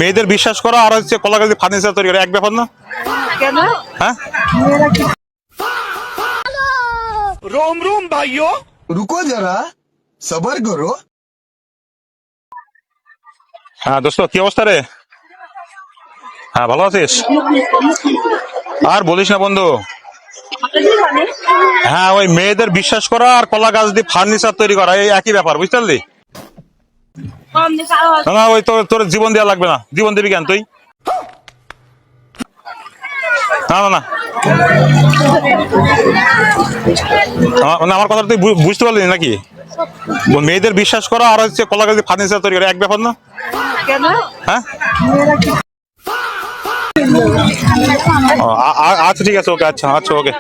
মেয়েদের বিশ্বাস করা আর হচ্ছে কলা গাছ দিয়ে ফার্নিচার তৈরি করা এক ব্যাপার না? কেন? হ্যাঁ, रोम रोम भाइयों, रुको जरा सबर करो। হ্যাঁ দোস্ত, কি অবস্থা রে? হ্যাঁ, ভালো আছিস? আর বলিস না বন্ধু। হ্যাঁ, ওই মেয়েদের বিশ্বাস করা আর কলা গাছ দিয়ে ফার্নিচার তৈরি করা এই একই ব্যাপার, বুঝতে পারলি? না না, ওই তোর জীবন দেওয়া লাগবে না। জীবন দিবি কেন তুই? না না না, আমার কথা তুই বুঝতে পারলি নাকি? মেয়েদের বিশ্বাস করা আর হচ্ছে কলা গাছ দিয়ে ফার্নিচার তৈরি করা এক ব্যাপার না? কেন? হ্যাঁ, আচ্ছা ঠিক আছে, ওকে, আচ্ছা আচ্ছা ওকে।